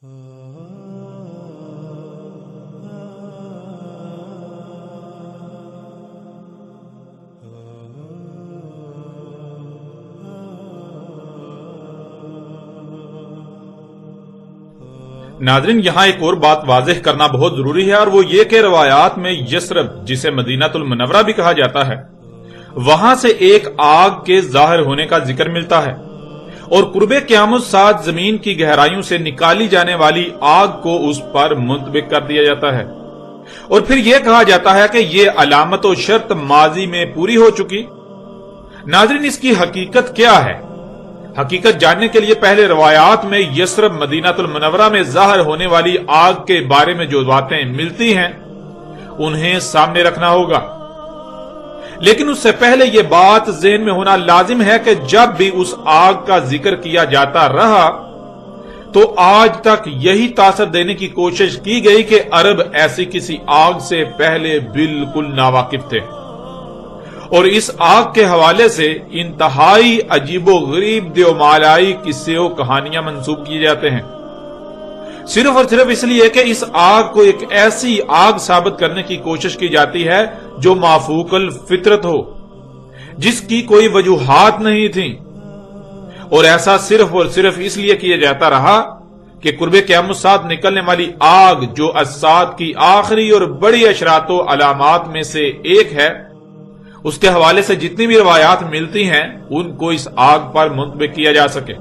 ناظرین، یہاں ایک اور بات واضح کرنا بہت ضروری ہے، اور وہ یہ کہ روایات میں یثرب، جسے مدینہ المنورہ بھی کہا جاتا ہے، وہاں سے ایک آگ کے ظاہر ہونے کا ذکر ملتا ہے، اور قرب قیامت ساتھ زمین کی گہرائیوں سے نکالی جانے والی آگ کو اس پر منطبق کر دیا جاتا ہے، اور پھر یہ کہا جاتا ہے کہ یہ علامت و شرط ماضی میں پوری ہو چکی۔ ناظرین، اس کی حقیقت کیا ہے؟ حقیقت جاننے کے لیے پہلے روایات میں یثرب مدینہ المنورہ میں ظاہر ہونے والی آگ کے بارے میں جو باتیں ملتی ہیں انہیں سامنے رکھنا ہوگا، لیکن اس سے پہلے یہ بات ذہن میں ہونا لازم ہے کہ جب بھی اس آگ کا ذکر کیا جاتا رہا تو آج تک یہی تاثر دینے کی کوشش کی گئی کہ عرب ایسی کسی آگ سے پہلے بالکل ناواقف تھے، اور اس آگ کے حوالے سے انتہائی عجیب و غریب دیومالائی قصے و کہانیاں منسوب کیے جاتے ہیں، صرف اور صرف اس لیے کہ اس آگ کو ایک ایسی آگ ثابت کرنے کی کوشش کی جاتی ہے جو مافوق الفطرت ہو، جس کی کوئی وجوہات نہیں تھیں، اور ایسا صرف اور صرف اس لیے کیا جاتا رہا کہ قرب قیامت ساتھ نکلنے والی آگ جو الساعۃ کی آخری اور بڑی اشراط و علامات میں سے ایک ہے، اس کے حوالے سے جتنی بھی روایات ملتی ہیں ان کو اس آگ پر منطبق کیا جا سکے،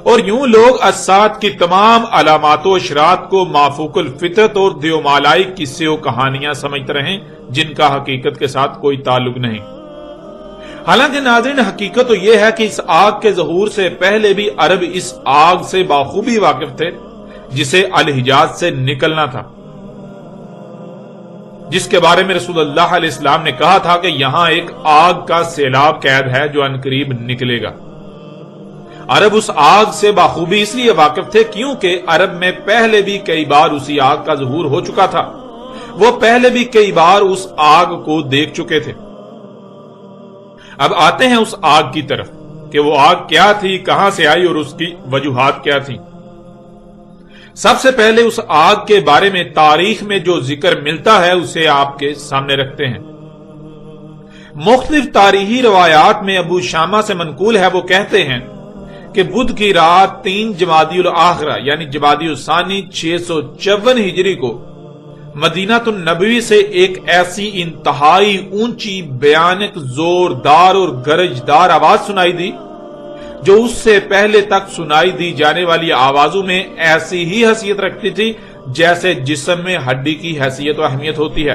اور یوں لوگ الساعۃ کی تمام علامات و اشراط کو مافوق الفطرت اور دیومالائی قصے و کہانیاں سمجھتے رہیں جن کا حقیقت کے ساتھ کوئی تعلق نہیں۔ حالانکہ ناظرین، حقیقت تو یہ ہے کہ اس آگ کے ظہور سے پہلے بھی عرب اس آگ سے بخوبی واقف تھے جسے الحجاز سے نکلنا تھا، جس کے بارے میں رسول اللہ علیہ السلام نے کہا تھا کہ یہاں ایک آگ کا سیلاب قید ہے جو عنقریب نکلے گا۔ عرب اس آگ سے بخوبی اس لیے واقف تھے کیونکہ عرب میں پہلے بھی کئی بار اسی آگ کا ظہور ہو چکا تھا، وہ پہلے بھی کئی بار اس آگ کو دیکھ چکے تھے۔ اب آتے ہیں اس آگ کی طرف کہ وہ آگ کیا تھی، کہاں سے آئی اور اس کی وجوہات کیا تھی۔ سب سے پہلے اس آگ کے بارے میں تاریخ میں جو ذکر ملتا ہے اسے آپ کے سامنے رکھتے ہیں۔ مختلف تاریخی روایات میں ابو شامہ سے منقول ہے، وہ کہتے ہیں کہ بدھ کی رات 3 جمادی الاخرہ یعنی جمادی الثانی 654 ہجری کو مدینہ النبوی سے ایک ایسی انتہائی اونچی، بیانک، زوردار اور گرجدار آواز سنائی دی جو اس سے پہلے تک سنائی دی جانے والی آوازوں میں ایسی ہی حیثیت رکھتی تھی جیسے جسم میں ہڈی کی حیثیت و اہمیت ہوتی ہے۔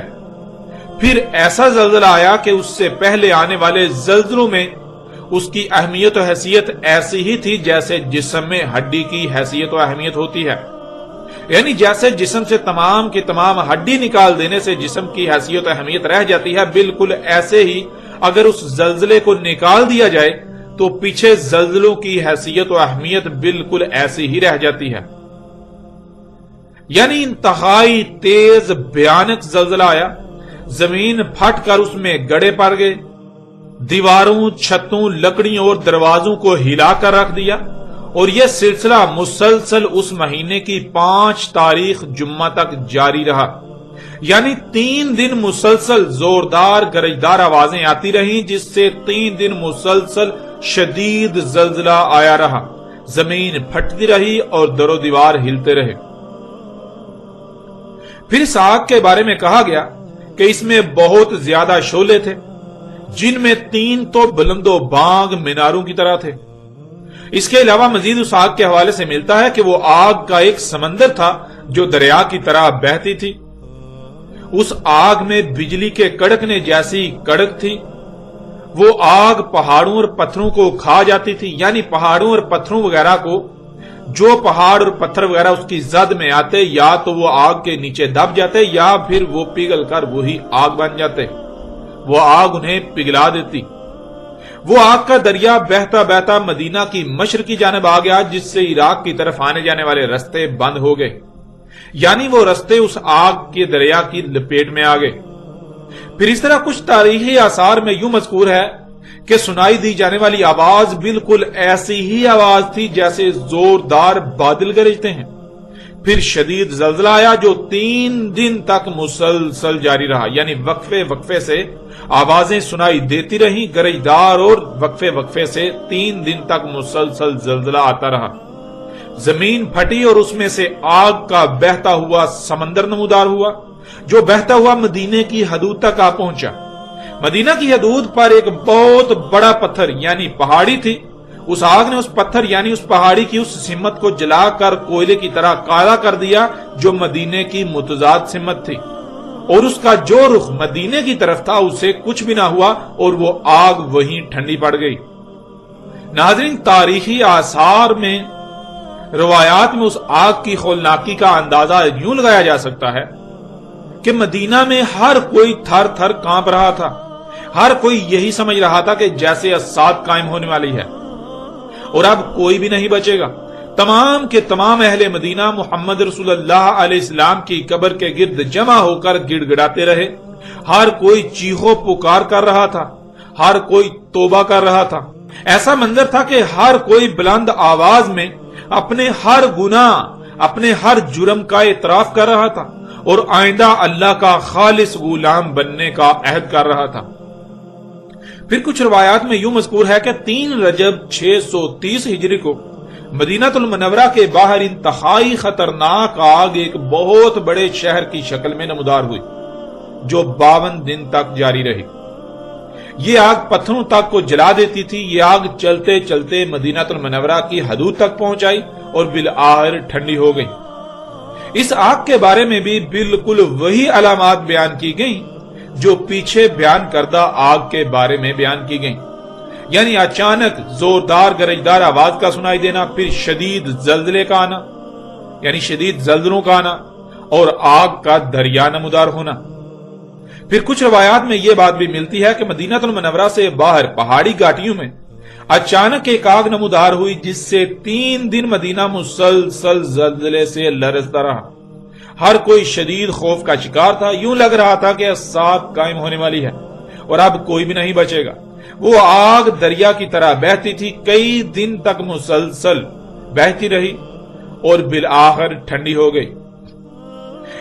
پھر ایسا زلزلہ آیا کہ اس سے پہلے آنے والے زلزلوں میں اس کی اہمیت و حیثیت ایسی ہی تھی جیسے جسم میں ہڈی کی حیثیت و اہمیت ہوتی ہے، یعنی جیسے جسم سے تمام کی تمام ہڈی نکال دینے سے جسم کی حیثیت و اہمیت رہ جاتی ہے، بالکل ایسے ہی اگر اس زلزلے کو نکال دیا جائے تو پیچھے زلزلوں کی حیثیت و اہمیت بالکل ایسی ہی رہ جاتی ہے۔ یعنی انتہائی تیز بھیانک زلزلہ آیا، زمین پھٹ کر اس میں گڑے پڑ گئے، دیواروں، چھتوں، لکڑیوں اور دروازوں کو ہلا کر رکھ دیا، اور یہ سلسلہ مسلسل اس مہینے کی 5 تاریخ جمعہ تک جاری رہا۔ یعنی 3 دن مسلسل زوردار گرجدار آوازیں آتی رہیں، جس سے 3 دن مسلسل شدید زلزلہ آیا رہا، زمین پھٹتی رہی اور در و دیوار ہلتے رہے۔ پھر اس آگ کے بارے میں کہا گیا کہ اس میں بہت زیادہ شعلے تھے، جن میں 3 تو بلند و بانگ میناروں کی طرح تھے۔ اس کے علاوہ مزید اس آگ کے حوالے سے ملتا ہے کہ وہ آگ کا ایک سمندر تھا جو دریا کی طرح بہتی تھی۔ اس آگ میں بجلی کے کڑکنے جیسی کڑک تھی۔ وہ آگ پہاڑوں اور پتھروں کو کھا جاتی تھی، یعنی پہاڑوں اور پتھروں وغیرہ کو، جو پہاڑ اور پتھر وغیرہ اس کی زد میں آتے یا تو وہ آگ کے نیچے دب جاتے یا پھر وہ پگھل کر وہی آگ بن جاتے، وہ آگ انہیں پگھلا دیتی۔ وہ آگ کا دریا بہتا بہتا مدینہ کی مشرق کی جانب آ گیا، جس سے عراق کی طرف آنے جانے والے رستے بند ہو گئے، یعنی وہ رستے اس آگ کے دریا کی لپیٹ میں آ گئے۔ پھر اس طرح کچھ تاریخی آثار میں یوں مذکور ہے کہ سنائی دی جانے والی آواز بالکل ایسی ہی آواز تھی جیسے زوردار بادل گرجتے ہیں، پھر شدید زلزلہ آیا جو 3 دن تک مسلسل جاری رہا، یعنی وقفے وقفے سے آوازیں سنائی دیتی رہیں، گرجدار، اور وقفے وقفے سے 3 دن تک مسلسل زلزلہ آتا رہا۔ زمین پھٹی اور اس میں سے آگ کا بہتا ہوا سمندر نمودار ہوا، جو بہتا ہوا مدینے کی حدود تک آ پہنچا۔ مدینہ کی حدود پر ایک بہت بڑا پتھر یعنی پہاڑی تھی۔ اس آگ نے اس پتھر یعنی اس پہاڑی کی اس سمت کو جلا کر کوئلے کی طرح کالا کر دیا جو مدینے کی متضاد سمت تھی، اور اس کا جو رخ مدینے کی طرف تھا اسے کچھ بھی نہ ہوا اور وہ آگ وہیں ٹھنڈی پڑ گئی۔ ناظرین، تاریخی آثار میں، روایات میں اس آگ کی ہولناکی کا اندازہ یوں لگایا جا سکتا ہے کہ مدینہ میں ہر کوئی تھر تھر کانپ رہا تھا، ہر کوئی یہی سمجھ رہا تھا کہ جیسے الساعت قائم ہونے والی ہے اور اب کوئی بھی نہیں بچے گا۔ تمام کے تمام اہل مدینہ محمد رسول اللہ علیہ السلام کی قبر کے گرد جمع ہو کر گڑ گڑاتے رہے۔ ہر کوئی چیخو پکار کر رہا تھا، ہر کوئی توبہ کر رہا تھا۔ ایسا منظر تھا کہ ہر کوئی بلند آواز میں اپنے ہر گناہ، اپنے ہر جرم کا اعتراف کر رہا تھا اور آئندہ اللہ کا خالص غلام بننے کا عہد کر رہا تھا۔ پھر کچھ روایات میں یوں مذکور ہے کہ 3 رجب 630 ہجری کو مدینہ المنورہ کے باہر انتہائی خطرناک آگ ایک بہت بڑے شہر کی شکل میں نمودار ہوئی، جو 52 دن تک جاری رہی۔ یہ آگ پتھروں تک کو جلا دیتی تھی۔ یہ آگ چلتے چلتے مدینہ المنورہ کی حدود تک پہنچائی اور بالآخر ٹھنڈی ہو گئی۔ اس آگ کے بارے میں بھی بالکل وہی علامات بیان کی گئیں جو پیچھے بیان کردہ آگ کے بارے میں بیان کی گئیں، یعنی اچانک زوردار گرجدار آواز کا سنائی دینا، پھر شدید زلزلے کا آنا یعنی شدید زلزلوں کا آنا، اور آگ کا دریا نمودار ہونا۔ پھر کچھ روایات میں یہ بات بھی ملتی ہے کہ مدینہ المنورہ سے باہر پہاڑی گھاٹیوں میں اچانک ایک آگ نمودار ہوئی جس سے 3 دن مدینہ مسلسل زلزلے سے لرزتا رہا۔ ہر کوئی شدید خوف کا شکار تھا، یوں لگ رہا تھا کہ الساعت قائم ہونے والی ہے اور اب کوئی بھی نہیں بچے گا۔ وہ آگ دریا کی طرح بہتی تھی، کئی دن تک مسلسل بہتی رہی اور بالآخر ٹھنڈی ہو گئی۔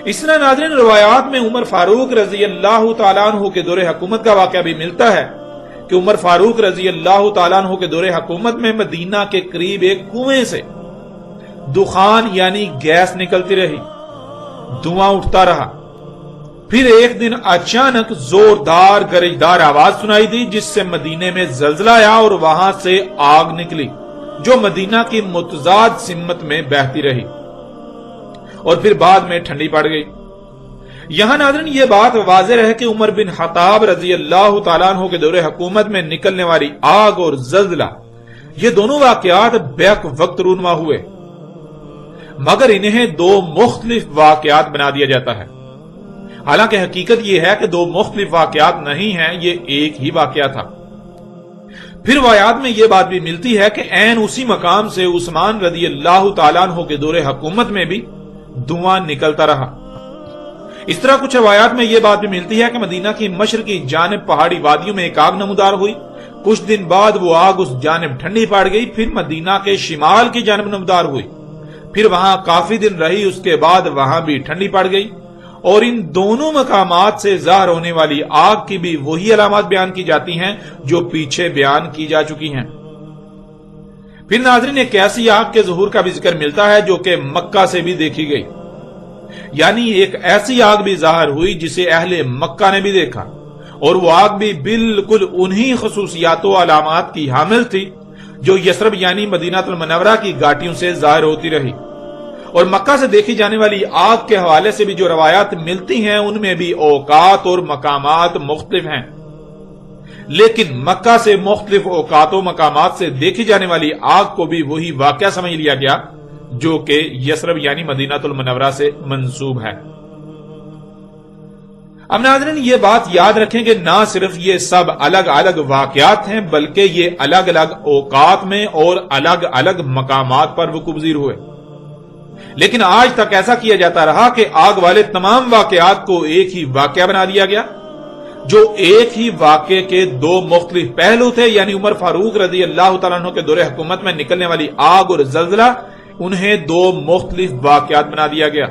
اس طرح ناظرین، روایات میں عمر فاروق رضی اللہ تعالیٰ عنہ کے دور حکومت کا واقعہ بھی ملتا ہے کہ عمر فاروق رضی اللہ تعالیٰ عنہ کے دور حکومت میں مدینہ کے قریب ایک کنویں سے دخان یعنی گیس نکلتی رہی، دھواں اٹھتا رہا۔ پھر ایک دن اچانک زوردار گرجدار آواز سنائی دی جس سے مدینے میں زلزلہ آیا اور وہاں سے آگ نکلی جو مدینہ کی متضاد سمت میں بہتی رہی اور پھر بعد میں ٹھنڈی پڑ گئی۔ یہاں ناظرین یہ بات واضح ہے کہ عمر بن خطاب رضی اللہ تعالیٰ عنہ کے دور حکومت میں نکلنے والی آگ اور زلزلہ، یہ دونوں واقعات بیک وقت رونما ہوئے، مگر انہیں 2 مختلف واقعات بنا دیا جاتا ہے۔ حالانکہ حقیقت یہ ہے کہ 2 مختلف واقعات نہیں ہیں، یہ ایک ہی واقعہ تھا۔ پھر روایات میں یہ بات بھی ملتی ہے کہ عین اسی مقام سے عثمان رضی اللہ تعالیٰ عنہ کے دور حکومت میں بھی دھواں نکلتا رہا۔ اس طرح کچھ روایات میں یہ بات بھی ملتی ہے کہ مدینہ کی مشرقی جانب پہاڑی وادیوں میں ایک آگ نمودار ہوئی، کچھ دن بعد وہ آگ اس جانب ٹھنڈی پڑ گئی، پھر مدینہ کے شمال کی جانب نمودار ہوئی، پھر وہاں کافی دن رہی، اس کے بعد وہاں بھی ٹھنڈی پڑ گئی، اور ان دونوں مقامات سے ظاہر ہونے والی آگ کی بھی وہی علامات بیان کی جاتی ہیں جو پیچھے بیان کی جا چکی ہیں۔ پھر ناظرین ایک ایسی آگ کے ظہور کا بھی ذکر ملتا ہے جو کہ مکہ سے بھی دیکھی گئی، یعنی ایک ایسی آگ بھی ظاہر ہوئی جسے اہل مکہ نے بھی دیکھا، اور وہ آگ بھی بالکل انہی خصوصیات و علامات کی حامل تھی جو یثرب یعنی مدینہ المنورہ کی گھاٹیوں سے ظاہر ہوتی رہی۔ اور مکہ سے دیکھی جانے والی آگ کے حوالے سے بھی جو روایات ملتی ہیں ان میں بھی اوقات اور مقامات مختلف ہیں، لیکن مکہ سے مختلف اوقات و مقامات سے دیکھی جانے والی آگ کو بھی وہی واقعہ سمجھ لیا گیا جو کہ یثرب یعنی مدینہ المنورہ سے منسوب ہے۔ اب ناظرین یہ بات یاد رکھیں کہ نہ صرف یہ سب الگ الگ واقعات ہیں بلکہ یہ الگ الگ اوقات میں اور الگ الگ مقامات پر وقوع پذیر ہوئے، لیکن آج تک ایسا کیا جاتا رہا کہ آگ والے تمام واقعات کو ایک ہی واقعہ بنا دیا گیا جو ایک ہی واقعے کے 2 مختلف پہلو تھے، یعنی عمر فاروق رضی اللہ تعالیٰ عنہ کے دور حکومت میں نکلنے والی آگ اور زلزلہ انہیں دو مختلف واقعات بنا دیا گیا۔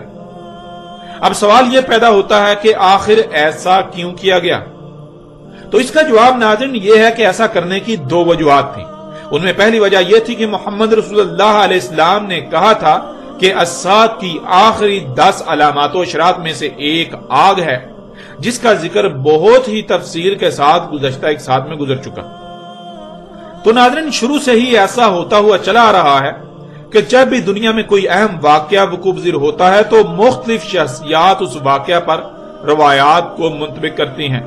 اب سوال یہ پیدا ہوتا ہے کہ آخر ایسا کیوں کیا گیا؟ تو اس کا جواب ناظرین یہ ہے کہ ایسا کرنے کی دو وجوہات تھیں۔ ان میں پہلی وجہ یہ تھی کہ محمد رسول اللہ علیہ السلام نے کہا تھا کہ الساعۃ کی آخری 10 علامات و اشراط میں سے ایک آگ ہے، جس کا ذکر بہت ہی تفصیل کے ساتھ گزشتہ ایک ساتھ میں گزر چکا۔ تو ناظرین شروع سے ہی ایسا ہوتا ہوا چلا آ رہا ہے کہ جب بھی دنیا میں کوئی اہم واقعہ وقوع پذیر ہوتا ہے تو مختلف شخصیات اس واقعہ پر روایات کو منطبق کرتی ہیں۔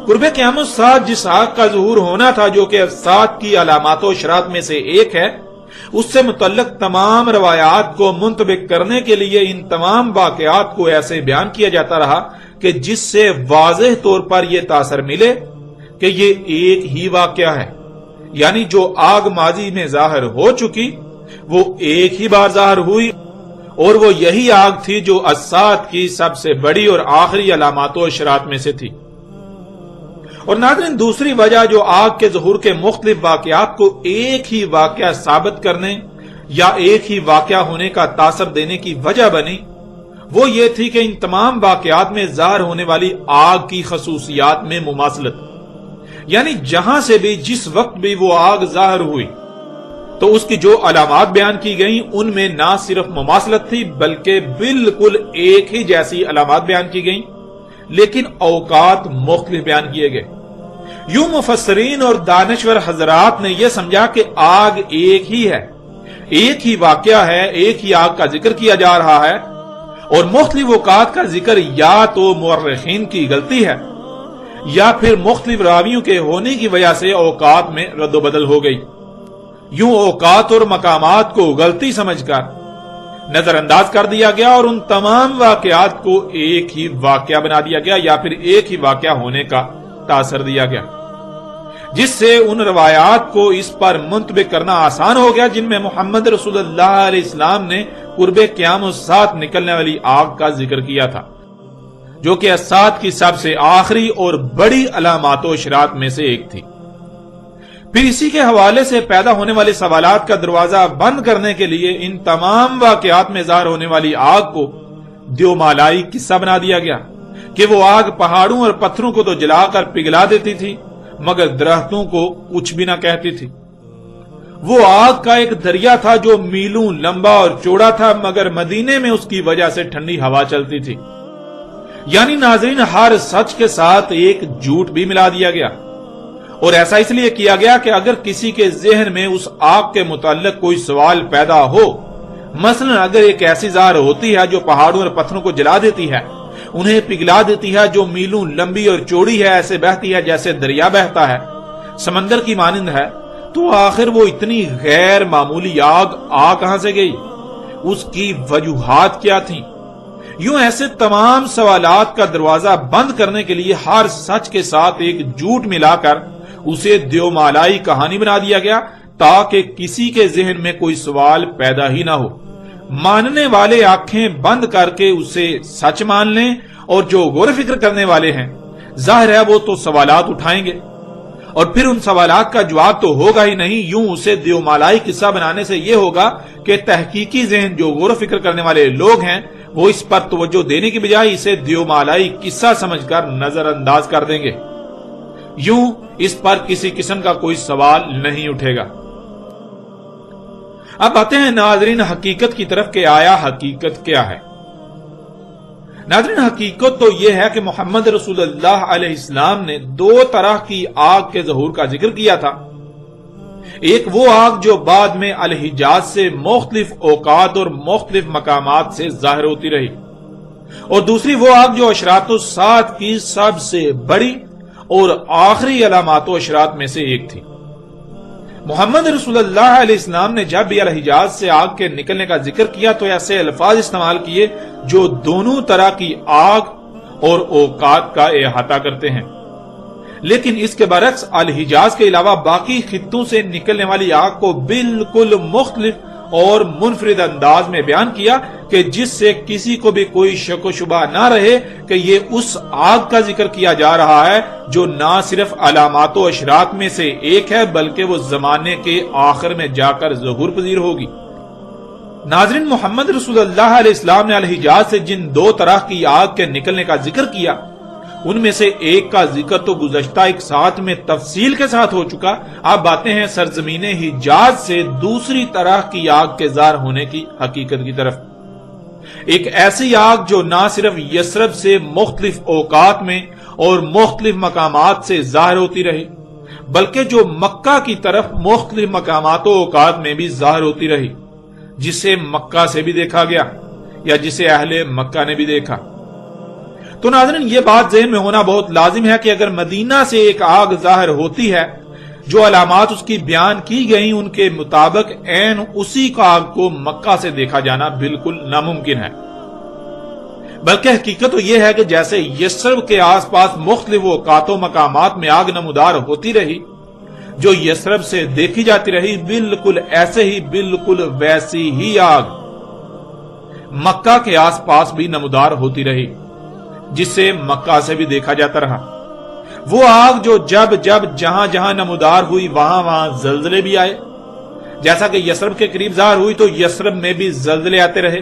قرب قیامت الساعۃ جس آگ کا ظہور ہونا تھا جو کہ الساعۃ کی علامات و اشراط میں سے ایک ہے، اس سے متعلق تمام روایات کو منطبق کرنے کے لیے ان تمام واقعات کو ایسے بیان کیا جاتا رہا کہ جس سے واضح طور پر یہ تاثر ملے کہ یہ ایک ہی واقعہ ہے، یعنی جو آگ ماضی میں ظاہر ہو چکی وہ ایک ہی بار ظاہر ہوئی، اور وہ یہی آگ تھی جو الساعۃ کی سب سے بڑی اور آخری علامات و اشراط میں سے تھی۔ اور ناظرین دوسری وجہ جو آگ کے ظہور کے مختلف واقعات کو ایک ہی واقعہ ثابت کرنے یا ایک ہی واقعہ ہونے کا تاثر دینے کی وجہ بنی، وہ یہ تھی کہ ان تمام واقعات میں ظاہر ہونے والی آگ کی خصوصیات میں مماثلت، یعنی جہاں سے بھی جس وقت بھی وہ آگ ظاہر ہوئی تو اس کی جو علامات بیان کی گئیں ان میں نہ صرف مماثلت تھی بلکہ بالکل ایک ہی جیسی علامات بیان کی گئیں، لیکن اوقات مختلف بیان کیے گئے۔ یوں مفسرین اور دانشور حضرات نے یہ سمجھا کہ آگ ایک ہی ہے، ایک ہی واقعہ ہے، ایک ہی آگ کا ذکر کیا جا رہا ہے، اور مختلف اوقات کا ذکر یا تو مورخین کی غلطی ہے یا پھر مختلف راویوں کے ہونے کی وجہ سے اوقات میں رد و بدل ہو گئی۔ یوں اوقات اور مقامات کو غلطی سمجھ کر نظر انداز کر دیا گیا اور ان تمام واقعات کو ایک ہی واقعہ بنا دیا گیا یا پھر ایک ہی واقعہ ہونے کا تاثر دیا گیا، جس سے ان روایات کو اس پر منطبق کرنا آسان ہو گیا جن میں محمد رسول اللہ علیہ السلام نے قرب قیامت الساعۃ نکلنے والی آگ کا ذکر کیا تھا، جو کہ الساعۃ کی سب سے آخری اور بڑی علامات و اشراط میں سے ایک تھی۔ پھر اسی کے حوالے سے پیدا ہونے والے سوالات کا دروازہ بند کرنے کے لیے ان تمام واقعات میں ظاہر ہونے والی آگ کو دیومالائی قصہ بنا دیا گیا کہ وہ آگ پہاڑوں اور پتھروں کو تو جلا کر پگھلا دیتی تھی مگر درختوں کو کچھ بھی نہ کہتی تھی۔ وہ آگ کا ایک دریا تھا جو میلوں لمبا اور چوڑا تھا مگر مدینے میں اس کی وجہ سے ٹھنڈی ہوا چلتی تھی۔ یعنی ناظرین ہر سچ کے ساتھ ایک جھوٹ بھی ملا دیا گیا، اور ایسا اس لیے کیا گیا کہ اگر کسی کے ذہن میں اس آگ کے متعلق کوئی سوال پیدا ہو، مثلا اگر ایک ایسی ظاہر ہوتی ہے جو پہاڑوں اور پتھروں کو جلا دیتی ہے، انہیں پگھلا دیتی ہے، جو میلوں لمبی اور چوڑی ہے، ایسے بہتی ہے جیسے دریا بہتا ہے، سمندر کی مانند ہے، تو آخر وہ اتنی غیر معمولی آگ آ کہاں سے گئی؟ اس کی وجوہات کیا تھیں؟ یوں ایسے تمام سوالات کا دروازہ بند کرنے کے لیے ہر سچ کے ساتھ ایک جھوٹ ملا کر اسے دیومالائی کہانی بنا دیا گیا تاکہ کسی کے ذہن میں کوئی سوال پیدا ہی نہ ہو۔ ماننے والے آنکھیں بند کر کے اسے سچ مان لیں اور جو غور و فکر کرنے والے ہیں ظاہر ہے وہ تو سوالات اٹھائیں گے اور پھر ان سوالات کا جواب تو ہوگا ہی نہیں۔ یوں اسے دیومالائی قصہ بنانے سے یہ ہوگا کہ تحقیقی ذہن جو غور و فکر کرنے والے لوگ ہیں وہ اس پر توجہ دینے کی بجائے اسے دیومالائی قصہ سمجھ کر نظر انداز کر دیں گے۔ یوں اس پر کسی قسم کا کوئی سوال نہیں اٹھے گا۔ اب آتے ہیں ناظرین حقیقت کی طرف کہ آیا حقیقت کیا ہے؟ ناظرین حقیقت تو یہ ہے کہ محمد رسول اللہ علیہ السلام نے دو طرح کی آگ کے ظہور کا ذکر کیا تھا۔ ایک وہ آگ جو بعد میں الحجاز سے مختلف اوقات اور مختلف مقامات سے ظاہر ہوتی رہی، اور دوسری وہ آگ جو اشراط الساعۃ کی سب سے بڑی اور آخری علامات و اشراط میں سے ایک تھی۔ محمد رسول اللہ علیہ السلام نے جب بھی الحجاز سے آگ کے نکلنے کا ذکر کیا تو ایسے الفاظ استعمال کیے جو دونوں طرح کی آگ اور اوقات کا احاطہ کرتے ہیں، لیکن اس کے برعکس الحجاز کے علاوہ باقی خطوں سے نکلنے والی آگ کو بالکل مختلف اور منفرد انداز میں بیان کیا کہ جس سے کسی کو بھی کوئی شک و شبہ نہ رہے کہ یہ اس آگ کا ذکر کیا جا رہا ہے جو نہ صرف علامات و اشراط میں سے ایک ہے بلکہ وہ زمانے کے آخر میں جا کر ظہور پذیر ہوگی۔ ناظرین، محمد رسول اللہ علیہ السلام نے الحجاز سے جن 2 طرح کی آگ کے نکلنے کا ذکر کیا، ان میں سے ایک کا ذکر تو گزشتہ ایک ساتھ میں تفصیل کے ساتھ ہو چکا۔ اب باتیں ہیں سرزمین حجاز سے دوسری طرح کی آگ کے ظاہر ہونے کی حقیقت کی طرف۔ ایک ایسی آگ جو نہ صرف یثرب سے مختلف اوقات میں اور مختلف مقامات سے ظاہر ہوتی رہی، بلکہ جو مکہ کی طرف مختلف مقامات و اوقات میں بھی ظاہر ہوتی رہی، جسے مکہ سے بھی دیکھا گیا یا جسے اہل مکہ نے بھی دیکھا۔ تو ناظرین، یہ بات ذہن میں ہونا بہت لازم ہے کہ اگر مدینہ سے ایک آگ ظاہر ہوتی ہے، جو علامات اس کی بیان کی گئی ان کے مطابق عین اسی کا آگ کو مکہ سے دیکھا جانا بالکل ناممکن ہے۔ بلکہ حقیقت تو یہ ہے کہ جیسے یثرب کے آس پاس مختلف اوقات و مقامات میں آگ نمودار ہوتی رہی، جو یثرب سے دیکھی جاتی رہی، بالکل ایسے ہی بالکل ویسی ہی آگ مکہ کے آس پاس بھی نمودار ہوتی رہی، جسے مکہ سے بھی دیکھا جاتا رہا۔ وہ آگ جو جب جہاں جہاں نمودار ہوئی وہاں زلزلے بھی آئے، جیسا کہ یثرب کے قریب ظاہر ہوئی تو یثرب میں بھی زلزلے آتے رہے۔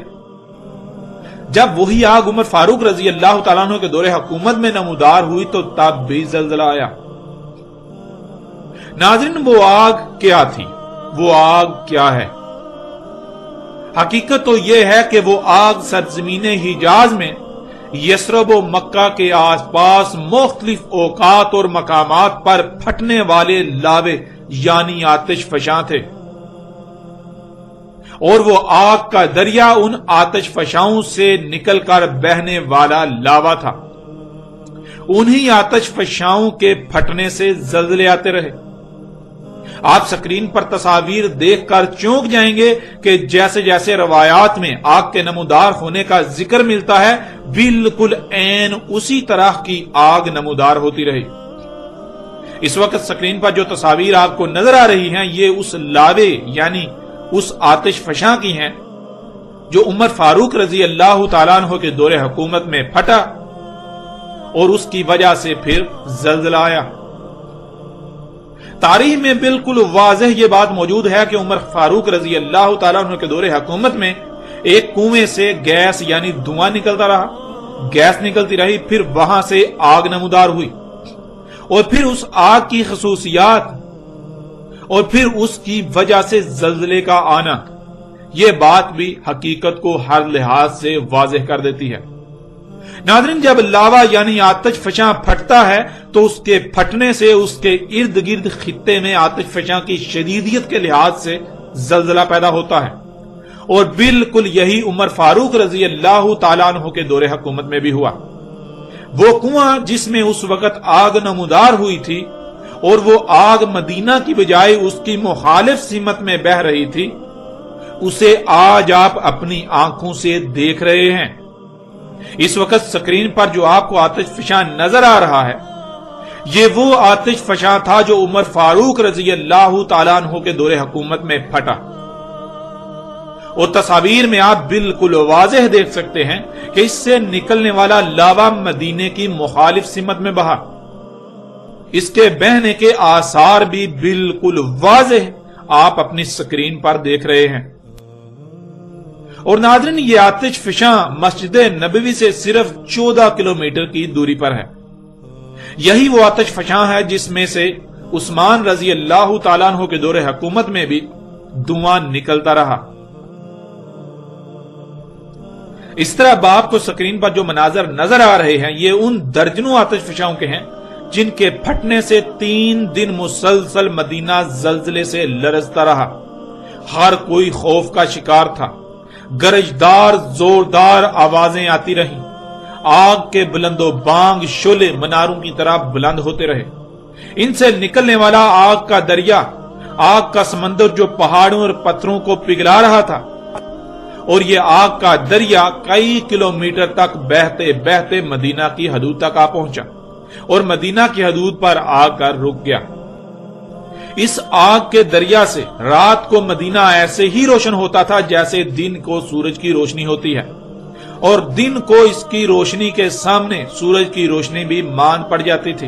جب وہی آگ عمر فاروق رضی اللہ تعالیٰ عنہ کے دور حکومت میں نمودار ہوئی تو تب بھی زلزلہ آیا۔ ناظرین، وہ آگ کیا تھی؟ وہ آگ کیا ہے؟ حقیقت تو یہ ہے کہ وہ آگ سرزمین حجاز میں یثرب و مکہ کے آس پاس مختلف اوقات اور مقامات پر پھٹنے والے لاوے یعنی آتش فشاں تھے، اور وہ آگ کا دریا ان آتش فشاؤں سے نکل کر بہنے والا لاوا تھا۔ انہی آتش فشاؤں کے پھٹنے سے زلزلے آتے رہے۔ آپ سکرین پر تصاویر دیکھ کر چونک جائیں گے کہ جیسے جیسے روایات میں آگ کے نمودار ہونے کا ذکر ملتا ہے، بالکل عین اسی طرح کی آگ نمودار ہوتی رہی۔ اس وقت سکرین پر جو تصاویر آپ کو نظر آ رہی ہیں، یہ اس لاوے یعنی اس آتش فشاں کی ہیں جو عمر فاروق رضی اللہ تعالیٰ عنہ کے دور حکومت میں پھٹا اور اس کی وجہ سے پھر زلزلہ آیا۔ تاریخ میں بالکل واضح یہ بات موجود ہے کہ عمر فاروق رضی اللہ تعالیٰ عنہ کے دور حکومت میں ایک کنویں سے گیس یعنی دھواں نکلتا رہا، گیس نکلتی رہی، پھر وہاں سے آگ نمودار ہوئی، اور پھر اس آگ کی خصوصیات اور پھر اس کی وجہ سے زلزلے کا آنا، یہ بات بھی حقیقت کو ہر لحاظ سے واضح کر دیتی ہے۔ ناظرین، جب لاوا یعنی آتش فشاں پھٹتا ہے تو اس کے پھٹنے سے اس کے ارد گرد خطے میں آتش فشاں کی شدیدیت کے لحاظ سے زلزلہ پیدا ہوتا ہے، اور بالکل یہی عمر فاروق رضی اللہ تعالیٰ عنہ کے دور حکومت میں بھی ہوا۔ وہ کنواں جس میں اس وقت آگ نمودار ہوئی تھی اور وہ آگ مدینہ کی بجائے اس کی مخالف سمت میں بہ رہی تھی، اسے آج آپ اپنی آنکھوں سے دیکھ رہے ہیں۔ اس وقت سکرین پر جو آپ کو آتش فشاں نظر آ رہا ہے، یہ وہ آتش فشاں تھا جو عمر فاروق رضی اللہ تعالیٰ عنہ کے دور حکومت میں پھٹا، اور تصاویر میں آپ بالکل واضح دیکھ سکتے ہیں کہ اس سے نکلنے والا لاوا مدینے کی مخالف سمت میں بہا۔ اس کے بہنے کے آثار بھی بالکل واضح آپ اپنی سکرین پر دیکھ رہے ہیں۔ اور ناظرین، یہ آتش فشاں مسجد نبوی سے صرف 14 کلومیٹر کی دوری پر ہے۔ یہی وہ آتش فشاں ہے جس میں سے عثمان رضی اللہ تعالیٰ عنہ کے دور حکومت میں بھی دھواں نکلتا رہا۔ اس طرح باپ کو سکرین پر جو مناظر نظر آ رہے ہیں، یہ ان درجنوں آتش فشاؤں کے ہیں جن کے پھٹنے سے 3 دن مسلسل مدینہ زلزلے سے لرزتا رہا۔ ہر کوئی خوف کا شکار تھا، گرجدار زوردار آوازیں آتی رہیں، آگ کے بلند و بانگ شعلے مناروں کی طرح بلند ہوتے رہے۔ ان سے نکلنے والا آگ کا دریا، آگ کا سمندر جو پہاڑوں اور پتھروں کو پگھلا رہا تھا، اور یہ آگ کا دریا کئی کلومیٹر تک بہتے بہتے مدینہ کی حدود تک آ پہنچا اور مدینہ کی حدود پر آ کر رک گیا۔ اس آگ کے دریا سے رات کو مدینہ ایسے ہی روشن ہوتا تھا جیسے دن کو سورج کی روشنی ہوتی ہے، اور دن کو اس کی روشنی کے سامنے سورج کی روشنی بھی مان پڑ جاتی تھی۔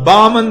52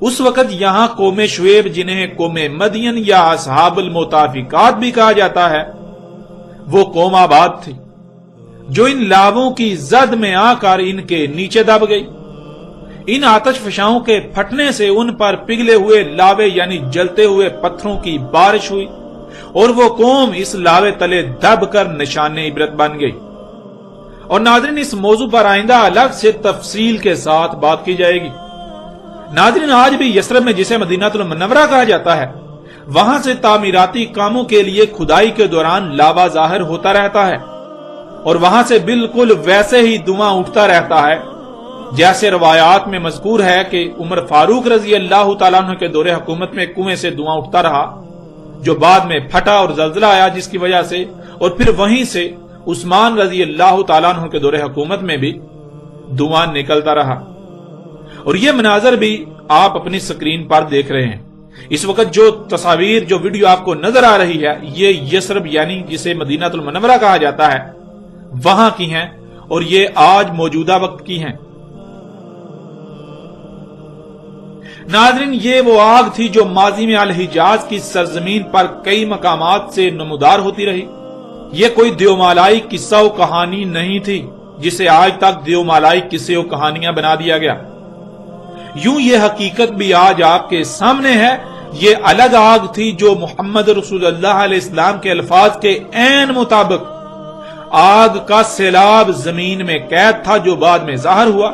اس وقت یہاں قوم شعیب، جنہیں قوم مدین یا اصحاب المتافقات بھی کہا جاتا ہے، وہ قوم آباد تھی جو ان لاووں کی زد میں آ کر ان کے نیچے دب گئی۔ ان آتش فشاؤں کے پھٹنے سے ان پر پگھلے ہوئے لاوے یعنی جلتے ہوئے پتھروں کی بارش ہوئی، اور وہ قوم اس لاوے تلے دب کر نشان عبرت بن گئی۔ اور ناظرین، اس موضوع پر آئندہ الگ سے تفصیل کے ساتھ بات کی جائے گی۔ ناظرین، آج بھی یثرب میں، جسے مدینہ المنورہ کہا جاتا ہے، وہاں سے تعمیراتی کاموں کے لیے کھدائی کے دوران لاوا ظاہر ہوتا رہتا ہے، اور وہاں سے بالکل ویسے ہی دھواں اٹھتا رہتا ہے جیسے روایات میں مذکور ہے کہ عمر فاروق رضی اللہ تعالیٰ عنہ کے دور حکومت میں کنویں سے دھواں اٹھتا رہا، جو بعد میں پھٹا اور زلزلہ آیا جس کی وجہ سے، اور پھر وہیں سے عثمان رضی اللہ تعالیٰ عنہ کے دور حکومت میں بھی دھواں نکلتا رہا۔ اور یہ مناظر بھی آپ اپنی سکرین پر دیکھ رہے ہیں۔ اس وقت جو تصاویر، جو ویڈیو آپ کو نظر آ رہی ہے، یہ یثرب یعنی جسے مدینہ المنورہ کہا جاتا ہے، وہاں کی ہیں، اور یہ آج موجودہ وقت کی ہیں۔ ناظرین، یہ وہ آگ تھی جو ماضی میں الحجاز کی سرزمین پر کئی مقامات سے نمودار ہوتی رہی۔ یہ کوئی دیومالائی قصہ و کہانی نہیں تھی جسے آج تک دیومالائی قصے و کہانیاں بنا دیا گیا۔ یوں یہ حقیقت بھی آج آپ کے سامنے ہے۔ یہ الگ آگ تھی جو محمد رسول اللہ علیہ السلام کے الفاظ کے عین مطابق آگ کا سیلاب زمین میں قید تھا جو بعد میں ظاہر ہوا،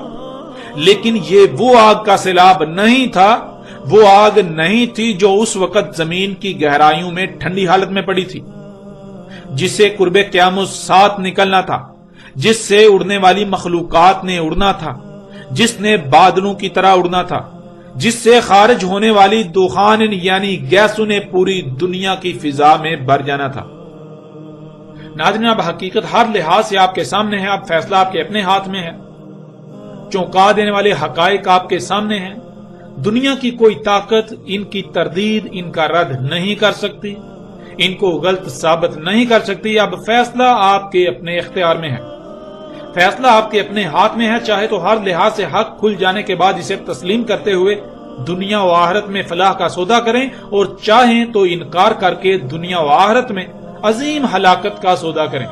لیکن یہ وہ آگ کا سیلاب نہیں تھا، وہ آگ نہیں تھی جو اس وقت زمین کی گہرائیوں میں ٹھنڈی حالت میں پڑی تھی، جسے قرب قیامت ساتھ نکلنا تھا، جس سے اڑنے والی مخلوقات نے اڑنا تھا، جس نے بادلوں کی طرح اڑنا تھا، جس سے خارج ہونے والی دخان یعنی گیسوں نے پوری دنیا کی فضا میں بھر جانا تھا۔ ناظرین، اب حقیقت ہر لحاظ سے آپ کے سامنے ہے، اب فیصلہ آپ کے اپنے ہاتھ میں ہے، چونکا دینے والے حقائق آپ کے سامنے ہیں۔ دنیا کی کوئی طاقت ان کی تردید، ان کا رد نہیں کر سکتی، ان کو غلط ثابت نہیں کر سکتی۔ اب فیصلہ آپ کے اپنے اختیار میں ہے، فیصلہ آپ کے اپنے ہاتھ میں ہے۔ چاہے تو ہر لحاظ سے حق کھل جانے کے بعد اسے تسلیم کرتے ہوئے دنیا و آخرت میں فلاح کا سودا کریں، اور چاہیں تو انکار کر کے دنیا و آخرت میں عظیم ہلاکت کا سودا کریں۔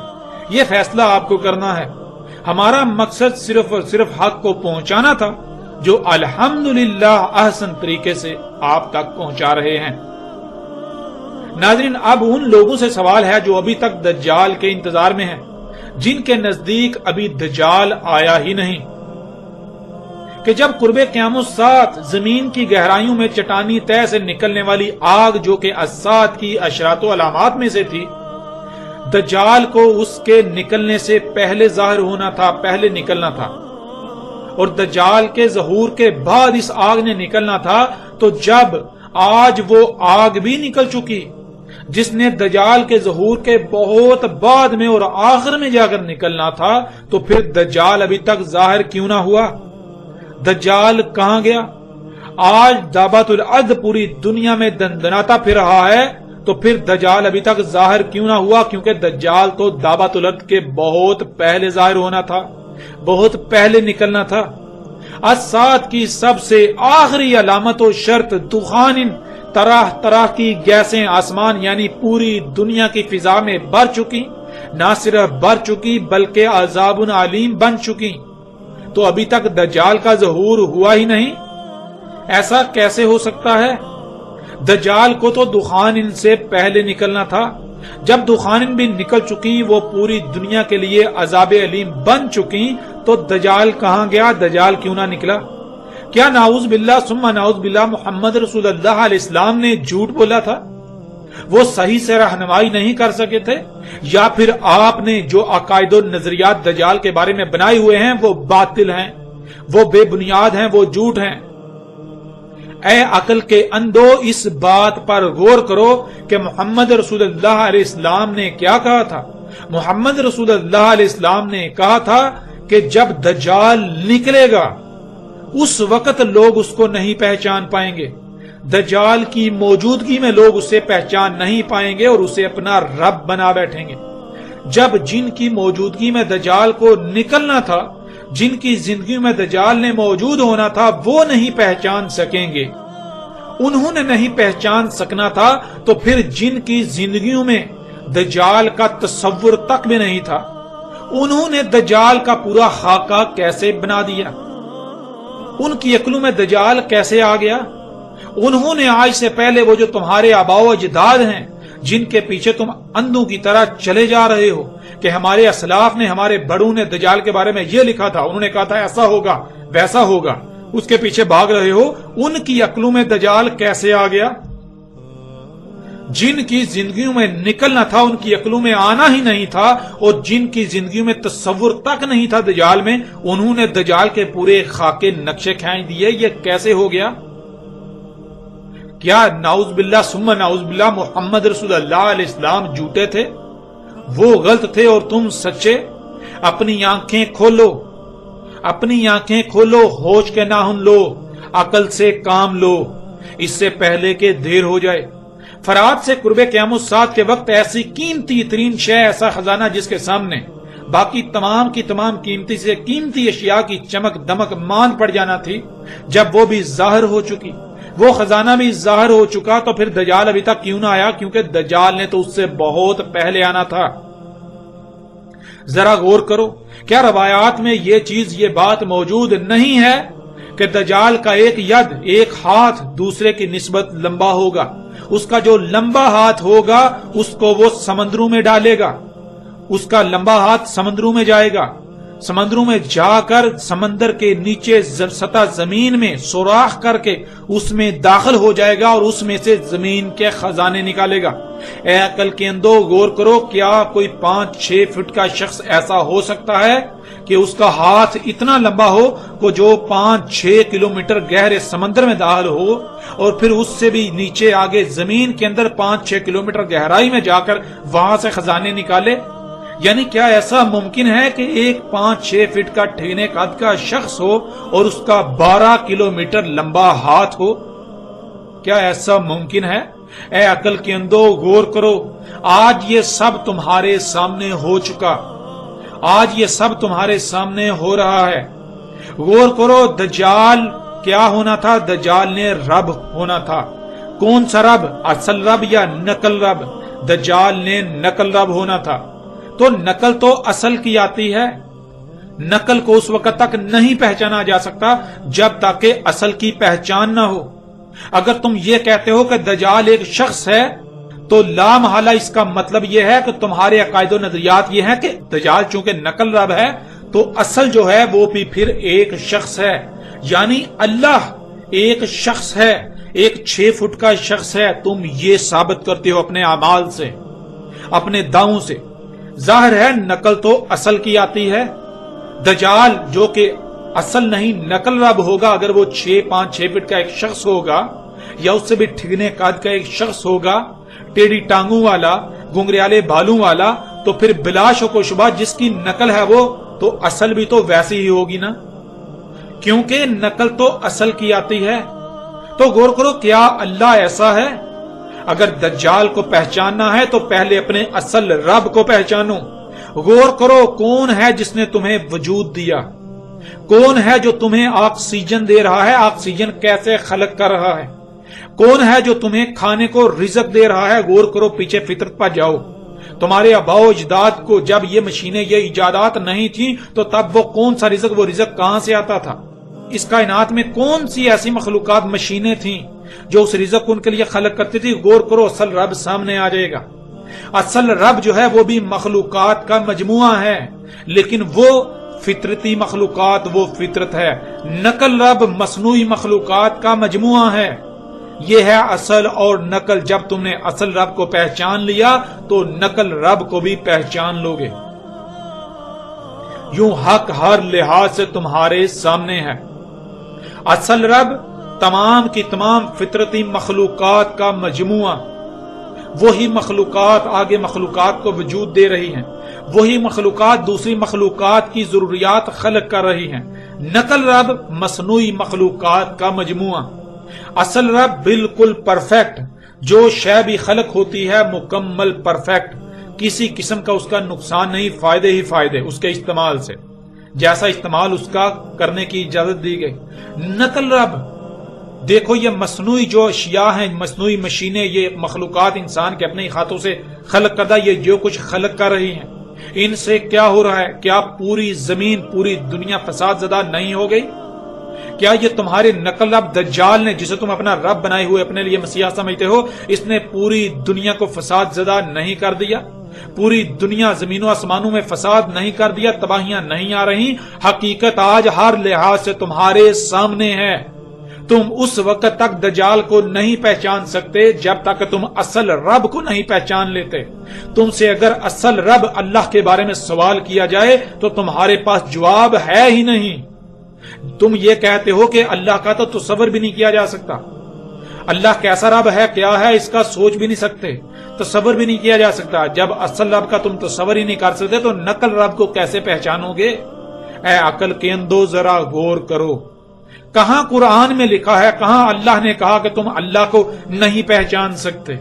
یہ فیصلہ آپ کو کرنا ہے۔ ہمارا مقصد صرف اور صرف حق کو پہنچانا تھا، جو الحمدللہ احسن طریقے سے آپ تک پہنچا رہے ہیں۔ ناظرین، اب ان لوگوں سے سوال ہے جو ابھی تک دجال کے انتظار میں ہیں، جن کے نزدیک ابھی دجال آیا ہی نہیں، کہ جب قرب قیامت ساتھ زمین کی گہرائیوں میں چٹانی تہ سے نکلنے والی آگ، جو کہ الساعۃ کی اشراط و علامات میں سے تھی، دجال کو اس کے نکلنے سے پہلے ظاہر ہونا تھا، پہلے نکلنا تھا، اور دجال کے ظہور کے بعد اس آگ نے نکلنا تھا، تو جب آج وہ آگ بھی نکل چکی جس نے دجال کے ظہور کے بہت بعد میں اور آخر میں جا کر نکلنا تھا، تو پھر دجال ابھی تک ظاہر کیوں نہ ہوا؟ دجال کہاں گیا؟ آج دعوت العد پوری دنیا میں دندناتا پھر رہا ہے، تو پھر دجال ابھی تک ظاہر کیوں نہ ہوا؟ کیونکہ دجال تو دعوت العد کے بہت پہلے ظاہر ہونا تھا، بہت پہلے نکلنا تھا۔ الساعۃ کی سب سے آخری علامت و شرط دخان، طرح طرح کی گیسیں آسمان یعنی پوری دنیا کی فضا میں بھر چکی، نہ صرف بھر چکی بلکہ عذاب علیم بن چکی، تو ابھی تک دجال کا ظہور ہوا ہی نہیں۔ ایسا کیسے ہو سکتا ہے؟ دجال کو تو دخان ان سے پہلے نکلنا تھا۔ جب دخان بھی نکل چکی، وہ پوری دنیا کے لیے عذاب علیم بن چکی، تو دجال کہاں گیا؟ دجال کیوں نہ نکلا؟ کیا نعوذ باللہ ثم نعوذ باللہ محمد رسول اللہ علیہ السلام نے جھوٹ بولا تھا؟ وہ صحیح سے رہنمائی نہیں کر سکے تھے؟ یا پھر آپ نے جو عقائد و نظریات دجال کے بارے میں بنائے ہوئے ہیں وہ باطل ہیں، وہ بے بنیاد ہیں، وہ جھوٹ ہیں؟ اے عقل کے اندھو، اس بات پر غور کرو کہ محمد رسول اللہ علیہ السلام نے کیا کہا تھا۔ محمد رسول اللہ علیہ السلام نے کہا تھا کہ جب دجال نکلے گا اس وقت لوگ اس کو نہیں پہچان پائیں گے، دجال کی موجودگی میں لوگ اسے پہچان نہیں پائیں گے اور اسے اپنا رب بنا بیٹھیں گے۔ جب جن کی موجودگی میں دجال کو نکلنا تھا، جن کی زندگی میں دجال نے موجود ہونا تھا، وہ نہیں پہچان سکیں گے، انہوں نے نہیں پہچان سکنا تھا تو پھر جن کی زندگیوں میں دجال کا تصور تک بھی نہیں تھا، انہوں نے دجال کا پورا خاکہ کیسے بنا دیا؟ ان کی عقلوں میں دجال کیسے آ گیا؟ انہوں نے آج سے پہلے وہ جو تمہارے آباء و اجداد ہیں جن کے پیچھے تم اندھوں کی طرح چلے جا رہے ہو کہ ہمارے اسلاف نے، ہمارے بڑوں نے دجال کے بارے میں یہ لکھا تھا، انہوں نے کہا تھا ایسا ہوگا ویسا ہوگا، اس کے پیچھے بھاگ رہے ہو، ان کی عقلوں میں دجال کیسے آ گیا؟ جن کی زندگیوں میں نکلنا تھا ان کی عقلوں میں آنا ہی نہیں تھا، اور جن کی زندگیوں میں تصور تک نہیں تھا دجال میں، انہوں نے دجال کے پورے خاکے نقشے کھینچ دیے۔ یہ کیسے ہو گیا؟ کیا نعوذ باللہ ثم نعوذ باللہ محمد رسول اللہ علیہ السلام جھوٹے تھے، وہ غلط تھے اور تم سچے؟ اپنی آنکھیں کھولو، اپنی آنکھیں کھولو، ہوش کے ناخن لو، عقل سے کام لو، اس سے پہلے کہ دیر ہو جائے۔ فرات سے قرب قیام الساعت کے وقت ایسی قیمتی ترین شے، ایسا خزانہ جس کے سامنے باقی تمام کی تمام قیمتی سے قیمتی اشیاء کی چمک دمک مان پڑ جانا تھی، جب وہ بھی ظاہر ہو چکی، وہ خزانہ بھی ظاہر ہو چکا، تو پھر دجال ابھی تک کیوں نہ آیا؟ کیونکہ دجال نے تو اس سے بہت پہلے آنا تھا۔ ذرا غور کرو، کیا روایات میں یہ چیز، یہ بات موجود نہیں ہے کہ دجال کا ایک ید، ایک ہاتھ دوسرے کی نسبت لمبا ہوگا؟ اس کا جو لمبا ہاتھ ہوگا اس کو وہ سمندروں میں ڈالے گا، اس کا لمبا ہاتھ سمندروں میں جائے گا، سمندروں میں جا کر سمندر کے نیچے سطح زمین میں سوراخ کر کے اس میں داخل ہو جائے گا اور اس میں سے زمین کے خزانے نکالے گا۔ اے عقل کے اندھو، غور کرو، کیا کوئی 5-6 فٹ کا شخص ایسا ہو سکتا ہے کہ اس کا ہاتھ اتنا لمبا ہو کہ جو 5-6 کلومیٹر گہرے سمندر میں داخل ہو اور پھر اس سے بھی نیچے آگے زمین کے اندر 5-6 کلومیٹر گہرائی میں جا کر وہاں سے خزانے نکالے؟ یعنی کیا ایسا ممکن ہے کہ ایک 5-6 فٹ کا ٹھینے قد کا شخص ہو اور اس کا 12 کلومیٹر لمبا ہاتھ ہو؟ کیا ایسا ممکن ہے؟ اے عقل کے اندھو، غور کرو، آج یہ سب تمہارے سامنے ہو چکا، آج یہ سب تمہارے سامنے ہو رہا ہے۔ غور کرو، دجال کیا ہونا تھا؟ دجال نے رب ہونا تھا۔ کون سا رب؟ اصل رب یا نقل رب؟ دجال نے نقل رب ہونا تھا۔ تو نقل تو اصل کی آتی ہے، نقل کو اس وقت تک نہیں پہچانا جا سکتا جب تک کہ اصل کی پہچان نہ ہو۔ اگر تم یہ کہتے ہو کہ دجال ایک شخص ہے تو لا محالہ اس کا مطلب یہ ہے کہ تمہارے عقائد و نظریات یہ ہیں کہ دجال چونکہ نقل رب ہے تو اصل جو ہے وہ بھی پھر ایک شخص ہے، یعنی اللہ ایک شخص ہے، ایک 6 فٹ کا شخص ہے۔ تم یہ ثابت کرتے ہو اپنے اعمال سے، اپنے دعووں سے۔ ظاہر ہے نقل تو اصل کی آتی ہے۔ دجال جو کہ اصل نہیں نقل رب ہوگا، اگر وہ 5-6 فٹ کا ایک شخص ہوگا یا اس سے بھی ٹھگنے قد کا ایک شخص ہوگا، ٹیڑھی ٹانگوں والا، گنگریالے بالوں والا، تو پھر بلا شک و شبہ جس کی نقل ہے وہ تو اصل بھی تو ویسی ہی ہوگی نا، کیونکہ نقل تو اصل کی آتی ہے۔ تو غور کرو، کیا اللہ ایسا ہے؟ اگر دجال کو پہچاننا ہے تو پہلے اپنے اصل رب کو پہچانو۔ غور کرو، کون ہے جس نے تمہیں وجود دیا؟ کون ہے جو تمہیں آکسیجن دے رہا ہے؟ آکسیجن کیسے خلق کر رہا ہے؟ کون ہے جو تمہیں کھانے کو رزق دے رہا ہے؟ غور کرو، پیچھے فطرت پر جاؤ۔ تمہارے آباء و اجداد کو جب یہ مشینیں، یہ ایجادات نہیں تھیں تو تب وہ کون سا رزق، وہ رزق کہاں سے آتا تھا؟ اس کائنات میں کون سی ایسی مخلوقات، مشینیں تھیں جو اس رزق کو ان کے لیے خلق کرتی تھی؟ غور کرو، اصل رب سامنے آ جائے گا۔ اصل رب جو ہے وہ بھی مخلوقات کا مجموعہ ہے، لیکن وہ فطرتی مخلوقات، وہ فطرت ہے۔ نقل رب مصنوعی مخلوقات کا مجموعہ ہے۔ یہ ہے اصل اور نقل۔ جب تم نے اصل رب کو پہچان لیا تو نقل رب کو بھی پہچان لوگے۔ یوں حق ہر لحاظ سے تمہارے سامنے ہے۔ اصل رب تمام کی تمام فطرتی مخلوقات کا مجموعہ، وہی مخلوقات آگے مخلوقات کو وجود دے رہی ہیں، وہی مخلوقات دوسری مخلوقات کی ضروریات خلق کر رہی ہیں۔ نقل رب مصنوعی مخلوقات کا مجموعہ۔ اصل رب بالکل پرفیکٹ، جو شے بھی خلق ہوتی ہے مکمل پرفیکٹ، کسی قسم کا اس کا نقصان نہیں، فائدے ہی فائدے اس کے استعمال سے، جیسا استعمال اس کا کرنے کی اجازت دی گئی۔ نقل رب دیکھو یہ مصنوعی جو اشیاء ہیں، مصنوعی مشینیں، یہ مخلوقات انسان کے اپنے ہاتھوں سے خلق کردہ، یہ جو کچھ خلق کر رہی ہیں، ان سے کیا ہو رہا ہے؟ کیا پوری زمین، پوری دنیا فساد زدہ نہیں ہو گئی؟ کیا یہ تمہارے نقل رب دجال نے، جسے تم اپنا رب بنائے ہوئے اپنے لیے مسیحا سمجھتے ہو، اس نے پوری دنیا کو فساد زدہ نہیں کر دیا؟ پوری دنیا زمین و آسمانوں میں فساد نہیں کر دیا؟ تباہیاں نہیں آ رہی؟ حقیقت آج ہر لحاظ سے تمہارے سامنے ہے۔ تم اس وقت تک دجال کو نہیں پہچان سکتے جب تک تم اصل رب کو نہیں پہچان لیتے۔ تم سے اگر اصل رب اللہ کے بارے میں سوال کیا جائے تو تمہارے پاس جواب ہے ہی نہیں۔ تم یہ کہتے ہو کہ اللہ کا تو تصور بھی نہیں کیا جا سکتا، اللہ کیسا رب ہے، کیا ہے، اس کا سوچ بھی نہیں سکتے، تصور بھی نہیں کیا جا سکتا۔ جب اصل رب کا تم تصور ہی نہیں کر سکتے تو نقل رب کو کیسے پہچانو گے؟ اے عقل کے اندو ذرا غور کرو، کہاں قرآن میں لکھا ہے، کہاں اللہ نے کہا کہ تم اللہ کو نہیں پہچان سکتے؟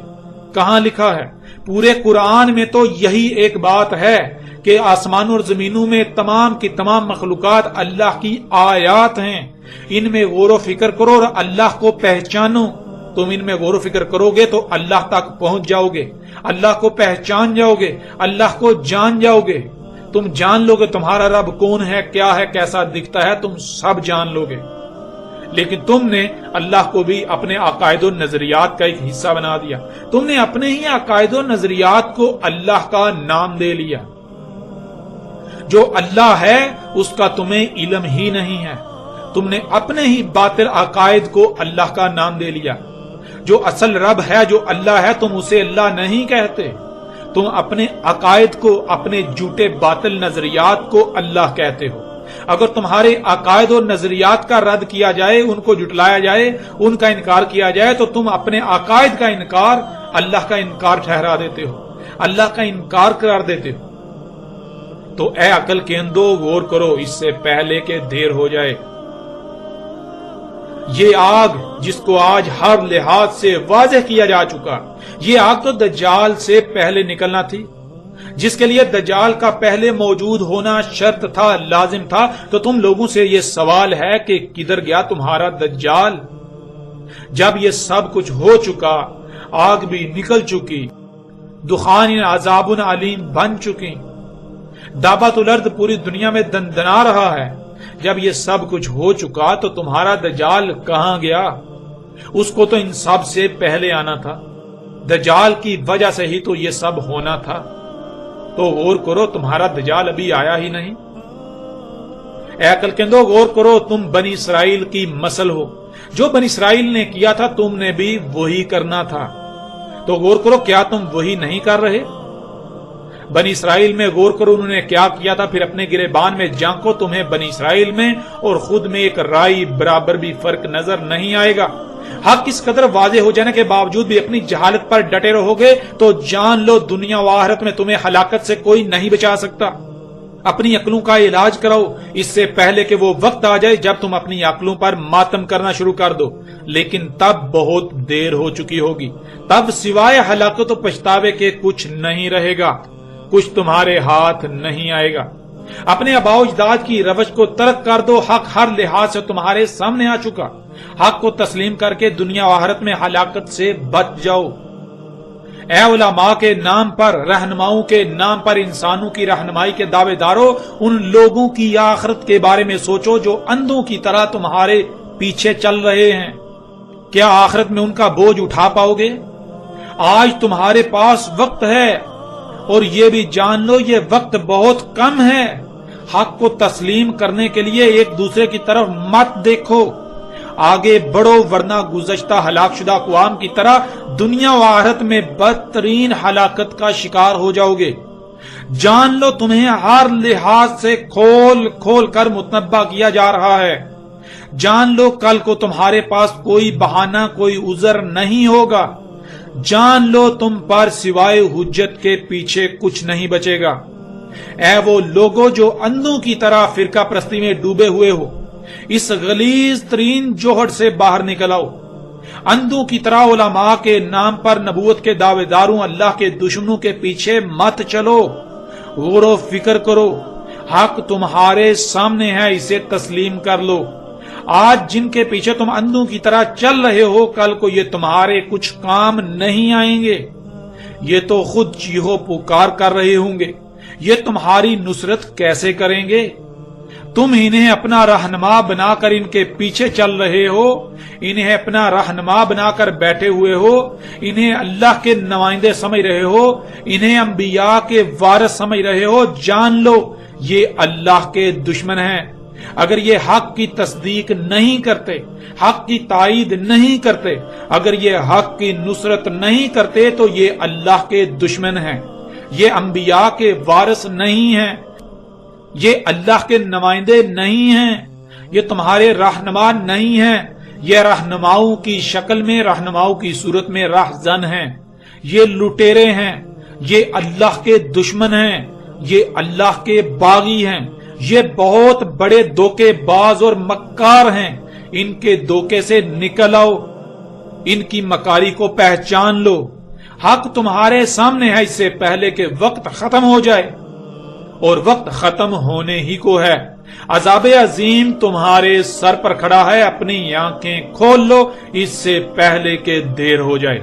کہاں لکھا ہے؟ پورے قرآن میں تو یہی ایک بات ہے کہ آسمانوں اور زمینوں میں تمام کی تمام مخلوقات اللہ کی آیات ہیں، ان میں غور و فکر کرو اور اللہ کو پہچانو۔ تم ان میں غور و فکر کرو گے تو اللہ تک پہنچ جاؤ گے، اللہ کو پہچان جاؤ گے، اللہ کو جان جاؤ گے۔ تم جان لو گے تمہارا رب کون ہے، کیا ہے، کیسا دکھتا ہے، تم سب جان لو گے۔ لیکن تم نے اللہ کو بھی اپنے عقائد و نظریات کا ایک حصہ بنا دیا، تم نے اپنے ہی عقائد و نظریات کو اللہ کا نام دے لیا۔ جو اللہ ہے اس کا تمہیں علم ہی نہیں ہے، تم نے اپنے ہی باطل عقائد کو اللہ کا نام دے لیا۔ جو اصل رب ہے، جو اللہ ہے، تم اسے اللہ نہیں کہتے، تم اپنے عقائد کو، اپنے جھوٹے باطل نظریات کو اللہ کہتے ہو۔ اگر تمہارے عقائد و نظریات کا رد کیا جائے، ان کو جھٹلایا جائے، ان کا انکار کیا جائے تو تم اپنے عقائد کا انکار اللہ کا انکار ٹھہرا دیتے ہو، اللہ کا انکار قرار دیتے ہو۔ تو اے عقل کے اندو غور کرو اس سے پہلے کہ دیر ہو جائے۔ یہ آگ جس کو آج ہر لحاظ سے واضح کیا جا چکا، یہ آگ تو دجال سے پہلے نکلنا تھی، جس کے لیے دجال کا پہلے موجود ہونا شرط تھا، لازم تھا۔ تو تم لوگوں سے یہ سوال ہے کہ کدھر گیا تمہارا دجال؟ جب یہ سب کچھ ہو چکا، آگ بھی نکل چکی، دخان عذاب علیم بن چکی، دابت الارض پوری دنیا میں دندنا رہا ہے، جب یہ سب کچھ ہو چکا تو تمہارا دجال کہاں گیا؟ اس کو تو ان سب سے پہلے آنا تھا، دجال کی وجہ سے ہی تو یہ سب ہونا تھا۔ تو غور کرو، تمہارا دجال ابھی آیا ہی نہیں۔ اے عقل کے اندو غور کرو، تم بنی اسرائیل کی مثل ہو، جو بنی اسرائیل نے کیا تھا تم نے بھی وہی کرنا تھا۔ تو غور کرو، کیا تم وہی نہیں کر رہے؟ بنی اسرائیل میں غور کرو، انہوں نے کیا کیا تھا، پھر اپنے گریبان میں جھانکو، تمہیں بنی اسرائیل میں اور خود میں ایک رائی برابر بھی فرق نظر نہیں آئے گا۔ حق اس قدر واضح ہو جانے کے باوجود بھی اپنی جہالت پر ڈٹے رہو گے تو جان لو دنیا و آخرت میں تمہیں ہلاکت سے کوئی نہیں بچا سکتا۔ اپنی عقلوں کا علاج کراؤ اس سے پہلے کہ وہ وقت آ جائے جب تم اپنی عقلوں پر ماتم کرنا شروع کر دو، لیکن تب بہت دیر ہو چکی ہوگی۔ تب سوائے ہلاکت و پچھتاوے کے کچھ نہیں رہے گا، کچھ تمہارے ہاتھ نہیں آئے گا۔ اپنے آباء و اجداد کی روش کو ترک کر دو، حق ہر لحاظ سے تمہارے سامنے آ چکا۔ حق کو تسلیم کر کے دنیا و آخرت میں ہلاکت سے بچ جاؤ۔ اے علماء کے نام پر، رہنماؤں کے نام پر انسانوں کی رہنمائی کے دعوے داروں، ان لوگوں کی آخرت کے بارے میں سوچو جو اندھوں کی طرح تمہارے پیچھے چل رہے ہیں۔ کیا آخرت میں ان کا بوجھ اٹھا پاؤ گے؟ آج تمہارے پاس وقت ہے، اور یہ بھی جان لو یہ وقت بہت کم ہے۔ حق کو تسلیم کرنے کے لیے ایک دوسرے کی طرف مت دیکھو، آگے بڑھو، ورنہ گزشتہ ہلاک شدہ اقوام کی طرح دنیا و آخرت میں بدترین ہلاکت کا شکار ہو جاؤ گے۔ جان لو تمہیں ہر لحاظ سے کھول کھول کر متنبہ کیا جا رہا ہے۔ جان لو کل کو تمہارے پاس کوئی بہانہ، کوئی عذر نہیں ہوگا۔ جان لو تم پر سوائے حجت کے پیچھے کچھ نہیں بچے گا۔ اے وہ لوگوں جو اندھوں کی طرح فرقہ پرستی میں ڈوبے ہوئے ہو، اس غلیظ ترین جوہر سے باہر نکل آؤ۔ اندھوں کی طرح علماء کے نام پر نبوت کے دعوے داروں، اللہ کے دشمنوں کے پیچھے مت چلو، غور و فکر کرو۔ حق تمہارے سامنے ہے، اسے تسلیم کر لو۔ آج جن کے پیچھے تم اندھوں کی طرح چل رہے ہو، کل کو یہ تمہارے کچھ کام نہیں آئیں گے، یہ تو خود چیخو پکار کر رہے ہوں گے، یہ تمہاری نصرت کیسے کریں گے؟ تم انہیں اپنا رہنما بنا کر ان کے پیچھے چل رہے ہو، انہیں اپنا رہنما بنا کر بیٹھے ہوئے ہو، انہیں اللہ کے نمائندے سمجھ رہے ہو، انہیں انبیاء کے وارث سمجھ رہے ہو، جان لو یہ اللہ کے دشمن ہیں۔ اگر یہ حق کی تصدیق نہیں کرتے، حق کی تائید نہیں کرتے، اگر یہ حق کی نصرت نہیں کرتے تو یہ اللہ کے دشمن ہیں، یہ انبیاء کے وارث نہیں ہیں، یہ اللہ کے نمائندے نہیں ہیں، یہ تمہارے رہنما نہیں ہیں، یہ رہنماؤں کی شکل میں، رہنماؤں کی صورت میں راہزن ہیں، یہ لٹیرے ہیں، یہ اللہ کے دشمن ہیں، یہ اللہ کے باغی ہیں، یہ بہت بڑے دھوکے باز اور مکار ہیں۔ ان کے دھوکے سے نکل آؤ، ان کی مکاری کو پہچان لو۔ حق تمہارے سامنے ہے اس سے پہلے کہ وقت ختم ہو جائے، اور وقت ختم ہونے ہی کو ہے۔ عذاب عظیم تمہارے سر پر کھڑا ہے، اپنی آنکھیں کھول لو اس سے پہلے کہ دیر ہو جائے۔